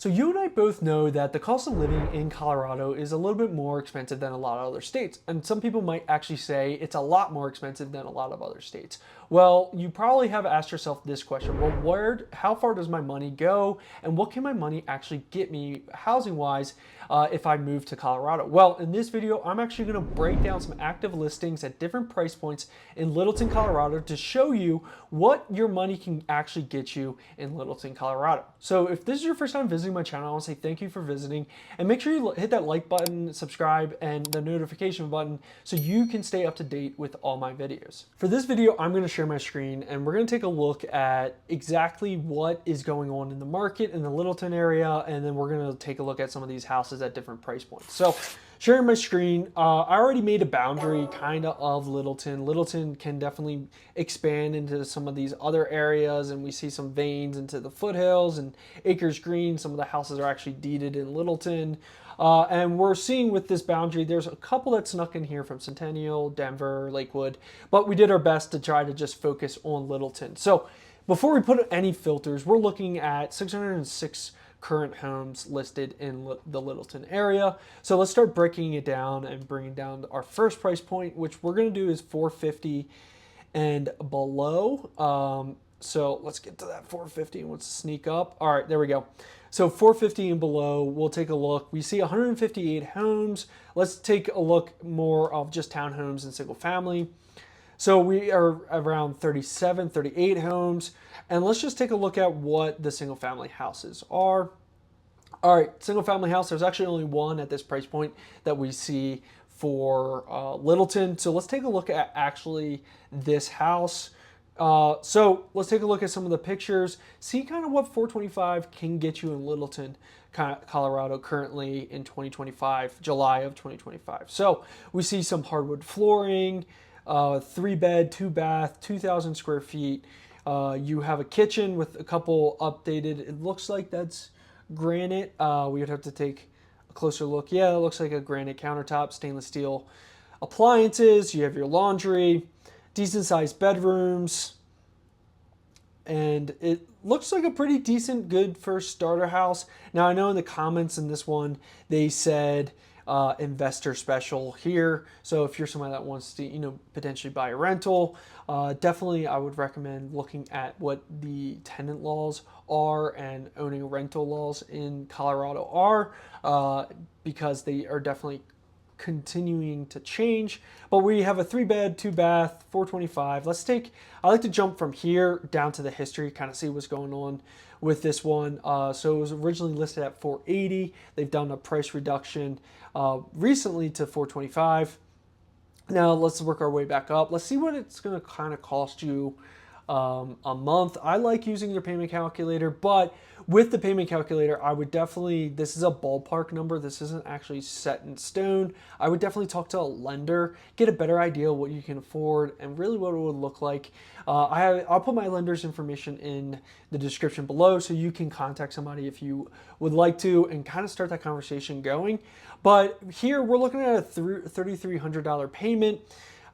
So you and I both know that the cost of living in Colorado is a little bit more expensive than a lot of other states. And some people might actually say it's a lot more expensive than a lot of other states. Well, you probably have asked yourself this question. Well, how far does my money go? And what can my money actually get me housing wise if I move to Colorado? Well, in this video, I'm actually gonna break down some active listings at different price points in Littleton, Colorado to show you what your money can actually get you in Littleton, Colorado. So if this is your first time visiting my channel, I want to say thank you for visiting, and make sure you hit that like button, subscribe, and the notification button so you can stay up to date with all my videos. For this video, I'm going to share my screen and we're going to take a look at exactly what is going on in the market in the Littleton area, and then we're going to take a look at some of these houses at different price points. So sharing my screen, I already made a boundary kind of Littleton. Littleton can definitely expand into some of these other areas, and we see some veins into the foothills and Acres Green. Some of the houses are actually deeded in Littleton. And we're seeing with this boundary, there's a couple that snuck in here from Centennial, Denver, Lakewood, but we did our best to try to just focus on Littleton. So before we put any filters, we're looking at 606 current homes listed in the Littleton area. So let's start breaking it down and bringing down our first price point, which we're going to do is 450 and below. So let's get to that 450 and let's sneak up. All right, there we go. So 450 and below, we'll take a look. We see 158 homes. Let's take a look more of just townhomes and single family. So we are around 37, 38 homes. And let's just take a look at what the single family houses are. All right, single family house, there's actually only one at this price point that we see for Littleton. So let's take a look at actually this house. So let's take a look at some of the pictures, see kind of what 425 can get you in Littleton, Colorado currently in 2025, July of 2025. So we see some hardwood flooring, 3-bed, 2-bath, 2,000 square feet. You have a kitchen with a couple updated, it looks like that's granite. We would have to take a closer look. Yeah, it looks like a granite countertop, stainless steel appliances. You have your laundry, decent sized bedrooms, and it looks like a pretty decent, good first starter house. Now I know in the comments in this one, they said investor special here. So if you're somebody that wants to, potentially buy a rental, definitely I would recommend looking at what the tenant laws are and owning rental laws in Colorado are, because they are definitely continuing to change. But we have a 3-bed, 2-bath, 425. I like to jump from here down to the history, kind of see what's going on with this one. So it was originally listed at 480. They've done a price reduction recently to 425. Now let's work our way back up. Let's see what it's going to kind of cost you a month. I like using your payment calculator, but with the payment calculator, I would definitely, this is a ballpark number. This isn't actually set in stone. I would definitely talk to a lender, get a better idea of what you can afford and really what it would look like. I'll put my lender's information in the description below so you can contact somebody if you would like to and kind of start that conversation going. But here we're looking at a $3,300 payment.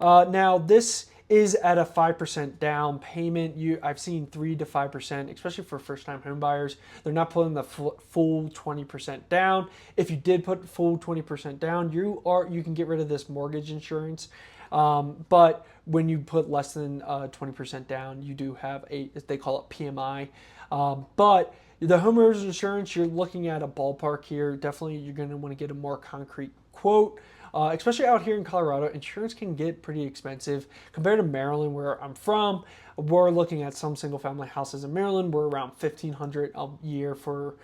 Now this is at a 5% down payment. I've seen 3 to 5%, especially for first-time home buyers. They're not putting the full 20% down. If you did put full 20% down, you can get rid of this mortgage insurance. But when you put less than 20% down, you do have they call it PMI. But the homeowner's insurance, you're looking at a ballpark here. Definitely, you're going to want to get a more concrete quote. Especially out here in Colorado, insurance can get pretty expensive compared to Maryland, where I'm from. We're looking at some single-family houses in Maryland. We're around $1,500 a year for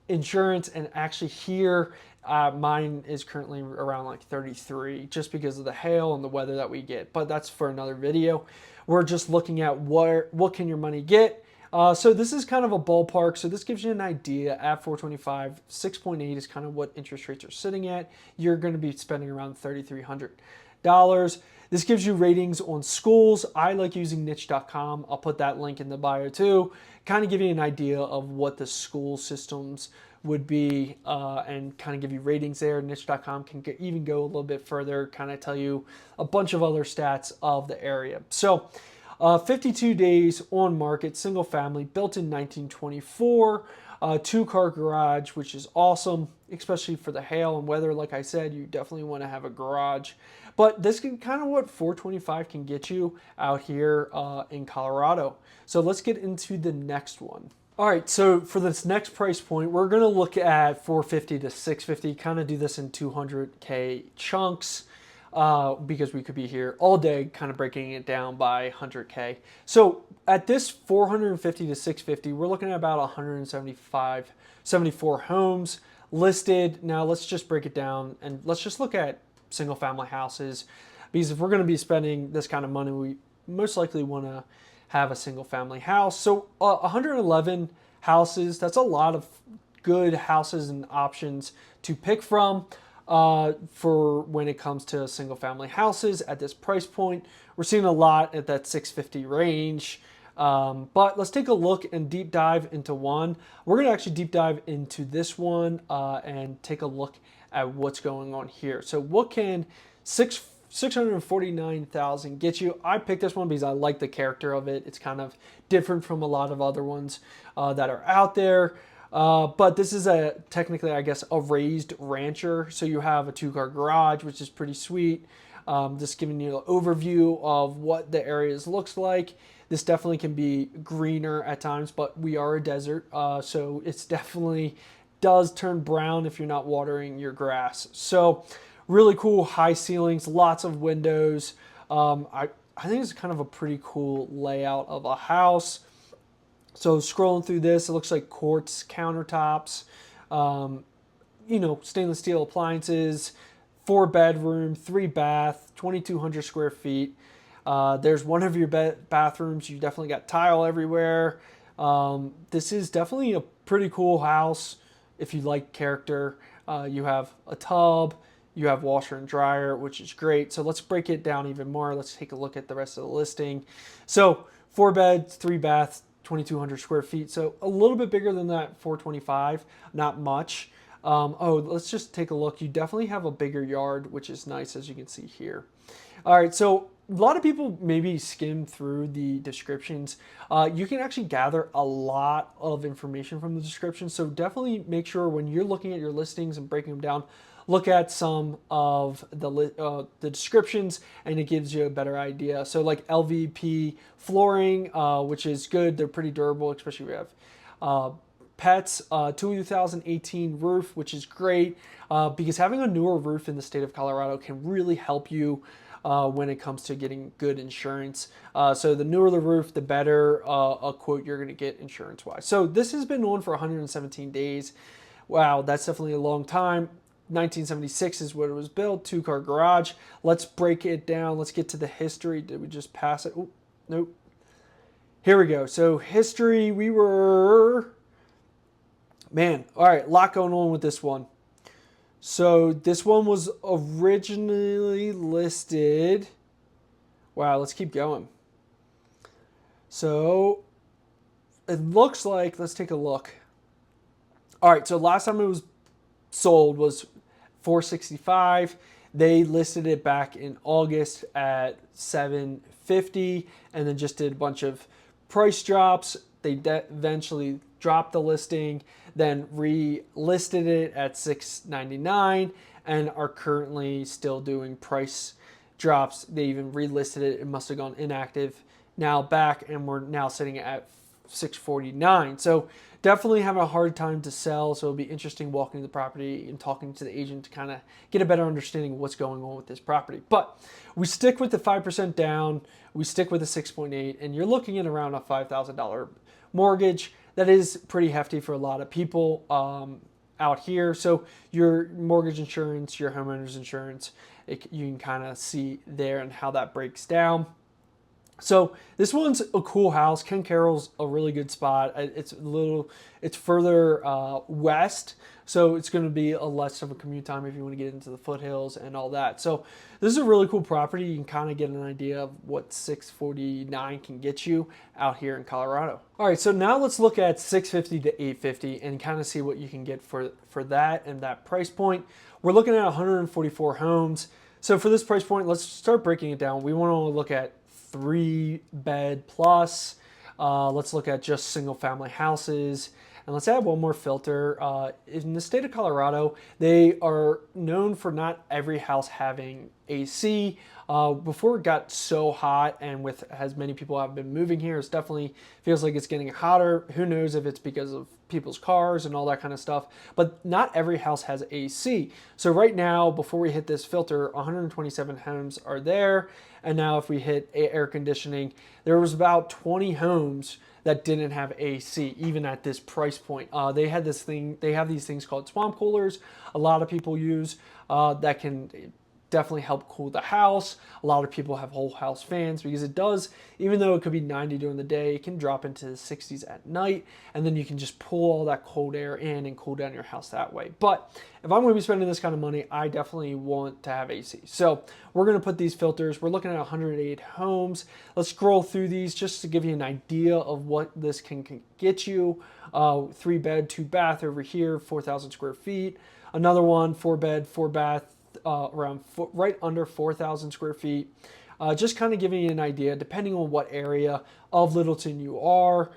insurance, and actually here, mine is currently around like $33, just because of the hail and the weather that we get. But that's for another video. We're just looking at what can your money get. So this is kind of a ballpark. So this gives you an idea at 425, 6.8 is kind of what interest rates are sitting at. You're going to be spending around $3,300. This gives you ratings on schools. I like using niche.com. I'll put that link in the bio too. Kind of give you an idea of what the school systems would be and kind of give you ratings there. Niche.com can even go a little bit further, kind of tell you a bunch of other stats of the area. So 52 days on market, single family, built in 1924. 2-car garage, which is awesome, especially for the hail and weather. Like I said, you definitely want to have a garage. But this can kind of what 425 can get you out here in Colorado. So let's get into the next one. All right, so for this next price point, we're gonna look at 450 to 650, kind of do this in 200K chunks because we could be here all day kind of breaking it down by 100K. So at this 450 to 650, we're looking at about 74 homes listed. Now let's just break it down and let's just look at single family houses, because if we're gonna be spending this kind of money, we most likely wanna have a single family house. So 111 houses, that's a lot of good houses and options to pick from for when it comes to single family houses at this price point. We're seeing a lot at that 650 range. But let's take a look and deep dive into one. We're gonna actually deep dive into this one and take a look at what's going on here. So what can 649,000 get you? I picked this one because I like the character of it. It's kind of different from a lot of other ones that are out there. But this is technically, I guess, a raised rancher. So you have a 2-car garage, which is pretty sweet. Just giving you an overview of what the areas looks like. This definitely can be greener at times, but we are a desert. So it's definitely does turn brown if you're not watering your grass. So really cool high ceilings, lots of windows. I think it's kind of a pretty cool layout of a house. So scrolling through this, it looks like quartz countertops, stainless steel appliances, 4-bedroom, 3-bath, 2,200 square feet. There's one of your bathrooms. You definitely got tile everywhere. This is definitely a pretty cool house if you like character. You have a tub. You have washer and dryer, which is great. So let's break it down even more. Let's take a look at the rest of the listing. So 4 beds, 3 baths, 2,200 square feet. So a little bit bigger than that 425, not much. Let's just take a look. You definitely have a bigger yard, which is nice, as you can see here. All right, so a lot of people maybe skim through the descriptions. You can actually gather a lot of information from the description. So definitely make sure when you're looking at your listings and breaking them down, look at some of the descriptions, and it gives you a better idea. So like LVP flooring, which is good. They're pretty durable, especially if you have pets. 2018 roof, which is great because having a newer roof in the state of Colorado can really help you when it comes to getting good insurance. So the newer the roof, the better a quote you're going to get insurance-wise. So this has been on for 117 days. Wow, that's definitely a long time. 1976 is when it was built, 2-car garage. Let's break it down. Let's get to the history. Did we just pass it? Oh, nope. Here we go. So history, all right, a lot going on with this one. So this one was originally listed. Wow, let's keep going. So it looks like, let's take a look. All right, so last time it was sold was $465. They listed it back in August at $750 and then just did a bunch of price drops. They eventually dropped the listing, then relisted it at $699 and are currently still doing price drops. They even relisted it. It must have gone inactive. Now back, and we're now sitting at $649. So definitely having a hard time to sell. So it'll be interesting walking the property and talking to the agent to kind of get a better understanding of what's going on with this property. But we stick with the 5% down. We stick with the 6.8, and you're looking at around a $5,000 mortgage. That is pretty hefty for a lot of people out here. So your mortgage insurance, your homeowner's insurance, you can kind of see there and how that breaks down. So this one's a cool house. Ken Carroll's a really good spot. It's further west, so it's going to be a less of a commute time if you want to get into the foothills and all that. So this is a really cool property. You can kind of get an idea of what 649 can get you out here in Colorado. All right, so now let's look at 650 to 850 and kind of see what you can get for that and that price point. We're looking at 144 homes. So for this price point, let's start breaking it down. We want to look at 3-bed plus. Let's look at just single family houses And let's add one more filter. In the state of Colorado, they are known for not every house having AC. Before it got so hot, and with as many people have been moving here, it definitely feels like it's getting hotter. Who knows if it's because of people's cars and all that kind of stuff, but not every house has AC. So right now, before we hit this filter, 127 homes are there. And now if we hit air conditioning, there was about 20 homes that didn't have AC, even at this price point. They have these things called swamp coolers. A lot of people use that can definitely help cool the house. A lot of people have whole house fans because it does, even though it could be 90 during the day, it can drop into the 60s at night, and then you can just pull all that cold air in and cool down your house that way. But if I'm going to be spending this kind of money, I definitely want to have AC. So we're going to put these filters. We're looking at 108 homes. Let's scroll through these just to give you an idea of what this can get you. 3 bed, 2 bath over here, 4,000 square feet. Another one, 4 bed, 4 bath, right under 4,000 square feet. Just kind of giving you an idea, depending on what area of Littleton you are,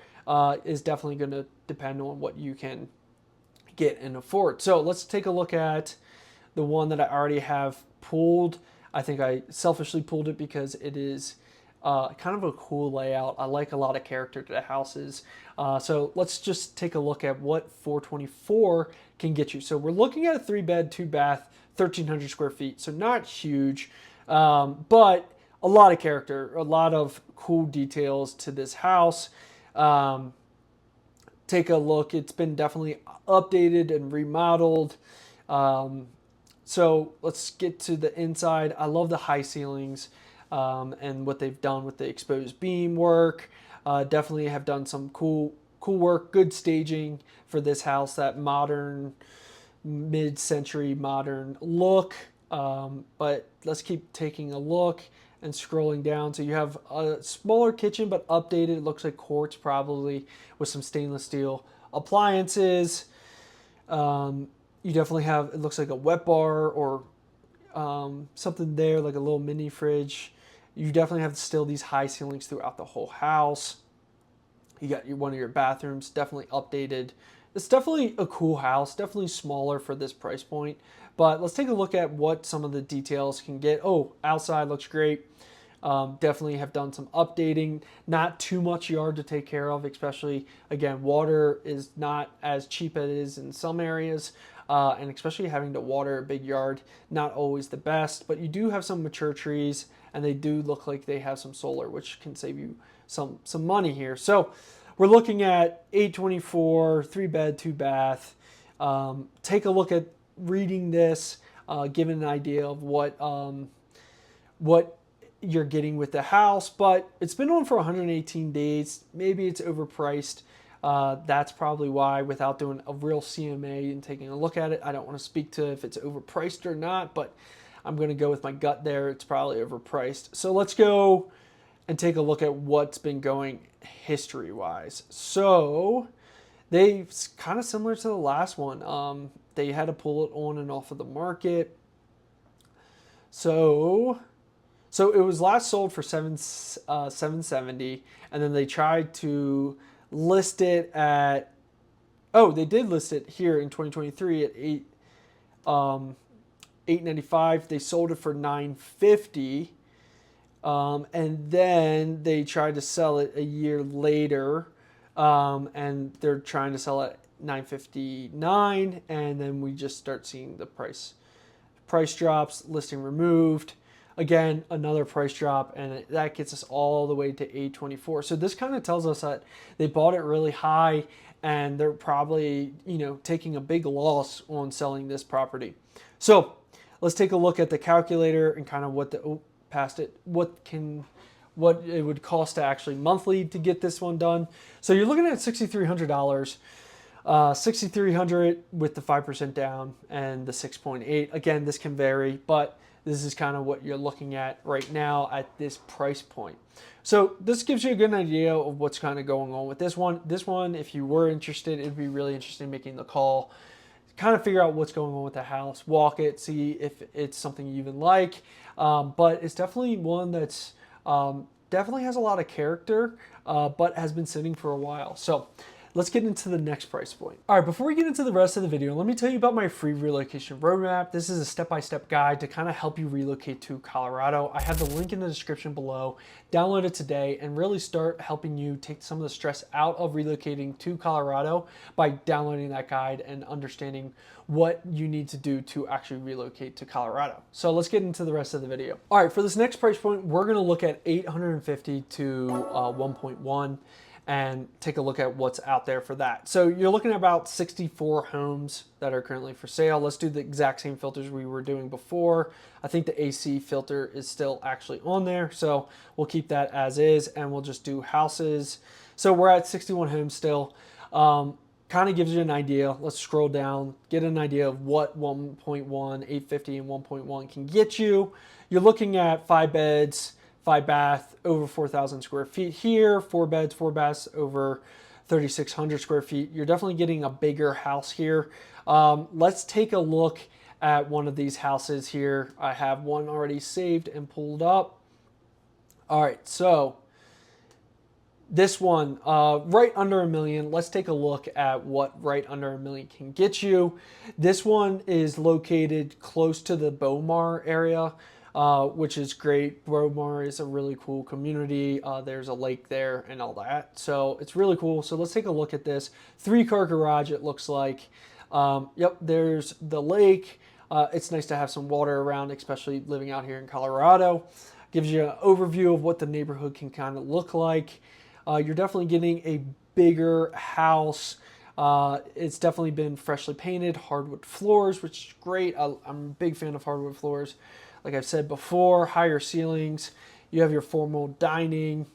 is definitely going to depend on what you can get and afford. So let's take a look at the one that I already have pulled. I think I selfishly pulled it because it is kind of a cool layout. I like a lot of character to the houses. So let's just take a look at what 424 can get you. So we're looking at a 3 bed, 2 bath, 1,300 square feet. So not huge, but a lot of character, a lot of cool details to this house. Take a look. It's been definitely updated and remodeled. So let's get to the inside. I love the high ceilings and what they've done with the exposed beam work. Definitely have done some cool work, good staging for this house, that modern, mid-century modern look. But let's keep taking a look and scrolling down. So you have a smaller kitchen, but updated. It looks like quartz probably with some stainless steel appliances. You definitely have, it looks like a wet bar or something there, like a little mini fridge. You definitely have still these high ceilings throughout the whole house. You got one of your bathrooms definitely updated. It's definitely a cool house, definitely smaller for this price point. But let's take a look at what some of the details can get. Oh, outside looks great. Definitely have done some updating. Not too much yard to take care of, especially, again, water is not as cheap as it is in some areas. And especially having to water a big yard, not always the best. But you do have some mature trees, and they do look like they have some solar, which can save you some money here. So we're looking at 824, 3 bed, 2 bath. Take a look at reading this, give an idea of what you're getting with the house. But it's been on for 118 days. Maybe it's overpriced. That's probably why, without doing a real CMA and taking a look at it, I don't want to speak to if it's overpriced or not, but I'm going to go with my gut there. It's probably overpriced. So let's go and take a look at what's been going history-wise. So they kind of similar to the last one. They had to pull it on and off of the market. So it was last sold for $770, and then they tried to list it at, they did list it here in 2023 at $895. They sold it for $950. And then they tried to sell it a year later, and they're trying to sell it $959, and then we just start seeing the price drops, listing removed. Again, another price drop, and that gets us all the way to $824. So this kind of tells us that they bought it really high, and they're probably, taking a big loss on selling this property. So let's take a look at the calculator and kind of what it would cost to actually monthly to get this one done. So you're looking at $6,300. $6,300 with the 5% down and the 6.8. Again, this can vary, but this is kind of what you're looking at right now at this price point. So this gives you a good idea of what's kind of going on with this one. This one, if you were interested, it'd be really interesting in making the call, kind of figure out what's going on with the house, walk it, see if it's something you even like. But it's definitely one that's definitely has a lot of character, but has been sitting for a while. So let's get into the next price point. All right, before we get into the rest of the video, let me tell you about my free relocation roadmap. This is a step-by-step guide to kind of help you relocate to Colorado. I have the link in the description below. Download it today and really start helping you take some of the stress out of relocating to Colorado by downloading that guide and understanding what you need to do to actually relocate to Colorado. So let's get into the rest of the video. All right, for this next price point, we're gonna look at 850 to 1.1 and take a look at what's out there for that. So you're looking at about 64 homes that are currently for sale. Let's do the exact same filters we were doing before. I think the AC filter is still actually on there, so we'll keep that as is, and we'll just do houses. So we're at 61 homes still. Kind of gives you an idea. Let's scroll down, get an idea of what 1.1, 850, and 1.1 can get you. You're looking at 5 beds, 5 bath, over 4,000 square feet here, 4 beds, 4 baths, over 3,600 square feet. You're definitely getting a bigger house here. Let's take a look at one of these houses here. I have one already saved and pulled up. All right, so this one, right under $1 million. Let's take a look at what right under $1 million can get you. This one is located close to the Bomar area, which is great. Bomar is a really cool community. There's a lake there and all that. So it's really cool. So let's take a look at this. 3-car garage, it looks like. Yep, there's the lake. It's nice to have some water around, especially living out here in Colorado. Gives you an overview of what the neighborhood can kind of look like. You're definitely getting a bigger house. It's definitely been freshly painted, hardwood floors, which is great. I'm a big fan of hardwood floors. Like I've said before, higher ceilings. You have your formal dining.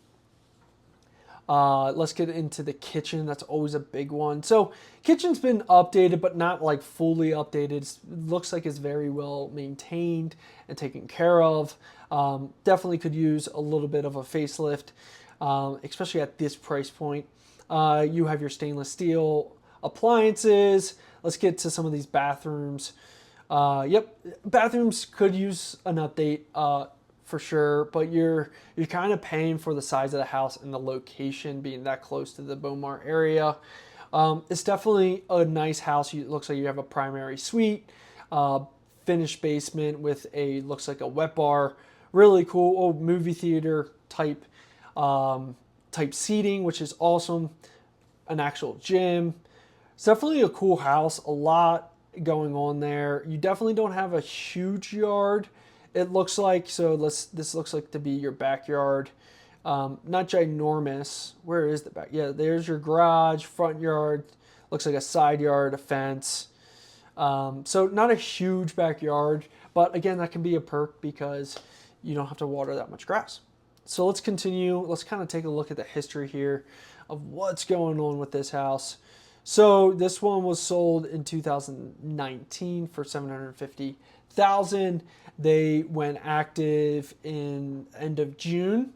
Let's get into the kitchen. That's always a big one. So kitchen's been updated, but not like fully updated. It looks like it's very well maintained and taken care of. Definitely could use a little bit of a facelift. Especially at this price point. You have your stainless steel appliances. Let's get to some of these bathrooms. Yep, bathrooms could use an update for sure, but you're kind of paying for the size of the house and the location being that close to the Bomar area. It's definitely a nice house. It looks like you have a primary suite, finished basement with looks like a wet bar. Really cool old movie theater type seating, which is awesome. An actual gym. It's definitely a cool house. A lot going on there. You definitely don't have a huge yard, it looks like. So this looks like to be your backyard. Not ginormous. Where is the back? Yeah, there's your garage, front yard. Looks like a side yard, a fence. So not a huge backyard, but again, that can be a perk because you don't have to water that much grass. So let's continue. Let's kind of take a look at the history here of what's going on with this house. So this one was sold in 2019 for $750,000. They went active in end of June,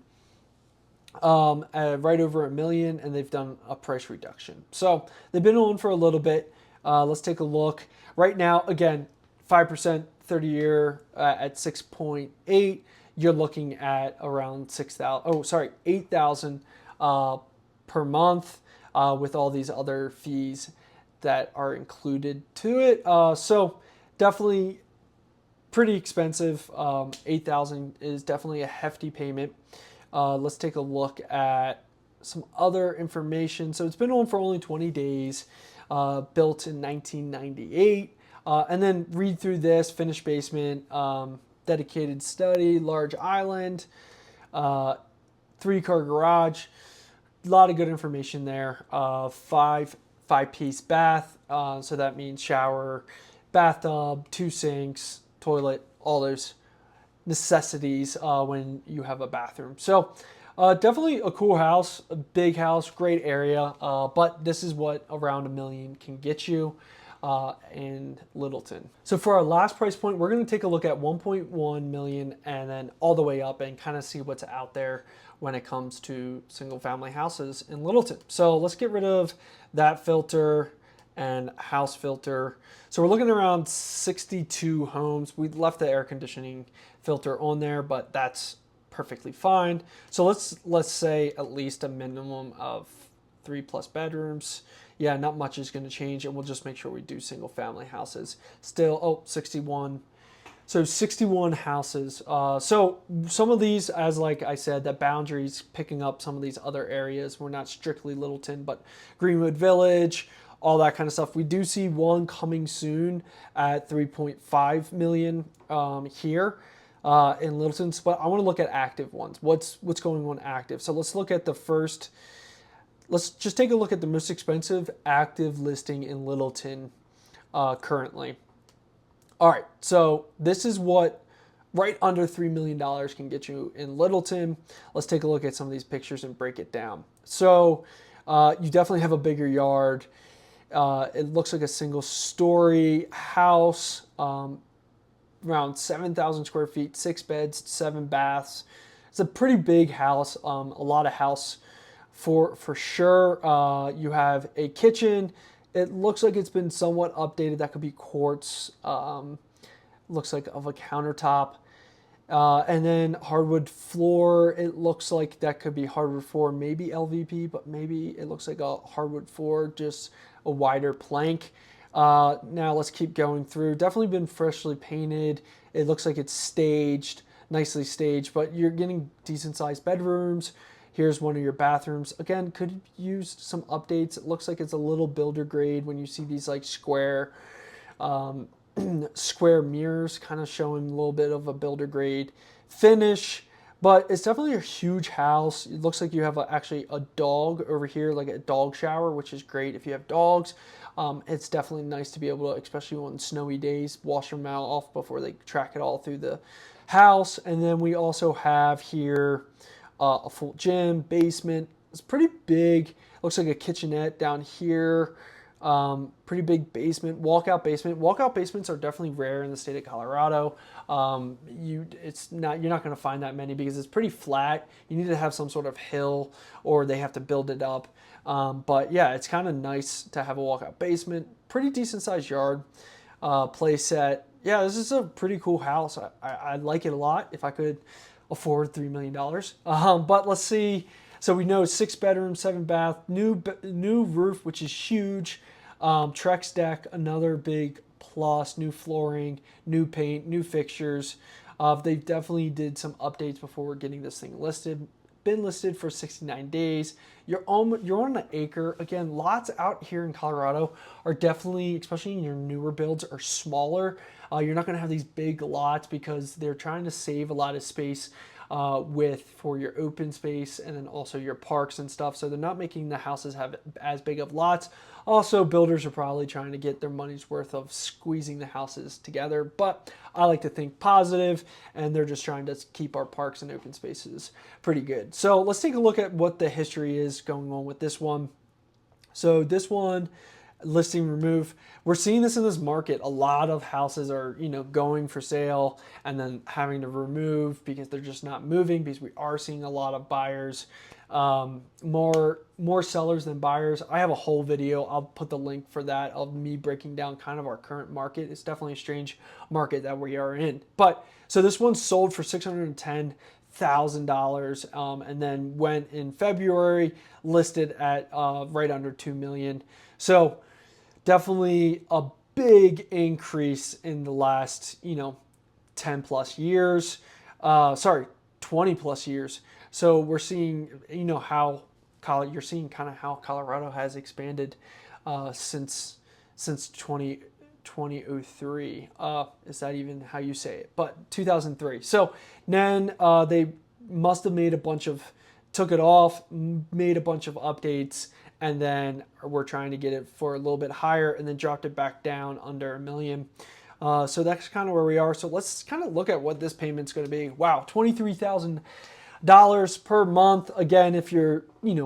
at right over $1 million, and they've done a price reduction. So they've been on for a little bit. Let's take a look. Right now, again, 5% 30-year at 6.8. You're looking at around $8,000 per month with all these other fees that are included to it. So definitely pretty expensive. $8,000 is definitely a hefty payment. Let's take a look at some other information. So it's been on for only 20 days, built in 1998. And then read through this: finished basement, dedicated study, large island, 3-car garage. A lot of good information there. 5-piece bath. So that means shower, bathtub, 2 sinks, toilet, all those necessities when you have a bathroom. So definitely a cool house, a big house, great area. But this is what around $1 million can get you in Littleton. So for our last price point, we're going to take a look at 1.1 million and then all the way up and kind of see what's out there when it comes to single family houses in Littleton. So let's get rid of that filter and house filter. So we're looking around 62 homes. We left the air conditioning filter on there, but that's perfectly fine. So let's say at least a minimum of 3+ bedrooms. Yeah, not much is going to change, and we'll just make sure we do single family houses. Still, oh, 61. So 61 houses. So some of these, as like I said, that boundaries picking up some of these other areas. We're not strictly Littleton, but Greenwood Village, all that kind of stuff. We do see one coming soon at 3.5 million here in Littleton. But I want to look at active ones. What's going on active? So let's look at the first. Let's just take a look at the most expensive active listing in Littleton currently. All right, so this is what right under $3 million can get you in Littleton. Let's take a look at some of these pictures and break it down. So you definitely have a bigger yard. It looks like a single story house, around 7,000 square feet, 6 beds, 7 baths. It's a pretty big house, a lot of house for sure. You have a kitchen. It looks like it's been somewhat updated. That could be quartz. Looks like of a countertop. And then hardwood floor. It looks like that could be hardwood floor, maybe LVP, but maybe it looks like a hardwood floor, just a wider plank. Now let's keep going through. Definitely been freshly painted. It looks like it's staged, nicely staged, but you're getting decent sized bedrooms. Here's one of your bathrooms. Again, could use some updates. It looks like it's a little builder grade when you see these like square square mirrors, kind of showing a little bit of a builder grade finish. But it's definitely a huge house. It looks like you have actually a dog over here, like a dog shower, which is great if you have dogs. It's definitely nice to be able to, especially on snowy days, wash them out off before they track it all through the house. And then we also have here a full gym, basement. It's pretty big. Looks like a kitchenette down here. Pretty big basement, walkout basement. Walkout basements are definitely rare in the state of Colorado. You're not going to find that many because it's pretty flat. You need to have some sort of hill, or they have to build it up. But yeah, it's kind of nice to have a walkout basement. Pretty decent sized yard, play set. Yeah, this is a pretty cool house. I like it a lot. If I could afford $3 million. But let's see. So we know 6 bedrooms, 7 bath, new roof, which is huge. Trex deck, another big plus. New flooring, new paint, new fixtures. They definitely did some updates before getting this thing listed. Been listed for 69 days. You're on an acre. Again, lots out here in Colorado are definitely, especially in your newer builds, are smaller. You're not going to have these big lots because they're trying to save a lot of space for your open space and then also your parks and stuff. So they're not making the houses have as big of lots. Also, builders are probably trying to get their money's worth of squeezing the houses together, but I like to think positive, and they're just trying to keep our parks and open spaces pretty good. So let's take a look at what the history is going on with this one. So this one, listing remove, we're seeing this in this market. A lot of houses are going for sale and then having to remove because they're just not moving, because we are seeing a lot of buyers, more sellers than buyers. I have a whole video, I'll put the link for that, of me breaking down kind of our current market. It's definitely a strange market that we are in. But so this one sold for $610,000 and then went in February, listed at right under 2 million. So definitely a big increase in the last 10 plus years, 20 plus years. So we're seeing you're seeing kind of how Colorado has expanded since 2003. Is that even how you say it? But 2003. So then they must have took it off, made a bunch of updates, and then we're trying to get it for a little bit higher and then dropped it back down under $1 million. So that's kind of where we are. So let's kind of look at what this payment's going to be. Wow, $23,000 per month. Again, if you're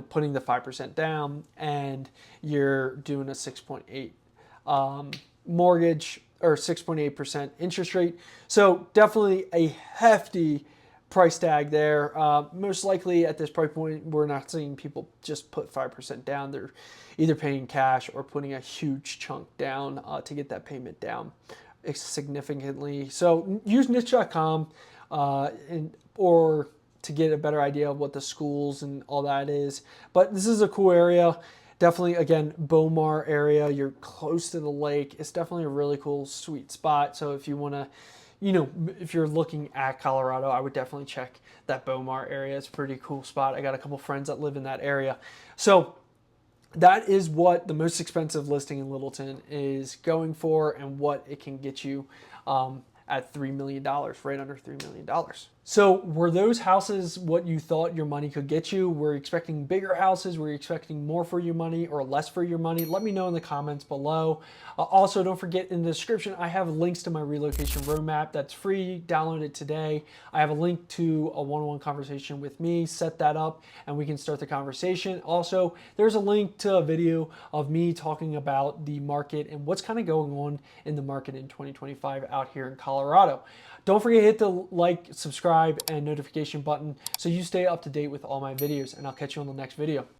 putting the 5% down and you're doing a 6.8 mortgage or 6.8% interest rate. So definitely a hefty price tag there. Most likely at this price point, we're not seeing people just put 5% down. They're either paying cash or putting a huge chunk down to get that payment down significantly. So use niche.com or to get a better idea of what the schools and all that is. But this is a cool area. Definitely, again, Bomar area. You're close to the lake. It's definitely a really cool, sweet spot. So if you want to, if you're looking at Colorado, I would definitely check that Bomar area. It's a pretty cool spot. I got a couple friends that live in that area. So that is what the most expensive listing in Littleton is going for and what it can get you at $3 million, right under $3 million. So were those houses what you thought your money could get you? Were you expecting bigger houses? Were you expecting more for your money or less for your money? Let me know in the comments below. Also, don't forget in the description, I have links to my relocation roadmap that's free. Download it today. I have a link to a one-on-one conversation with me. Set that up and we can start the conversation. Also, there's a link to a video of me talking about the market and what's kind of going on in the market in 2025 out here in Colorado. Don't forget to hit the like, subscribe, and notification button so you stay up to date with all my videos, and I'll catch you on the next video.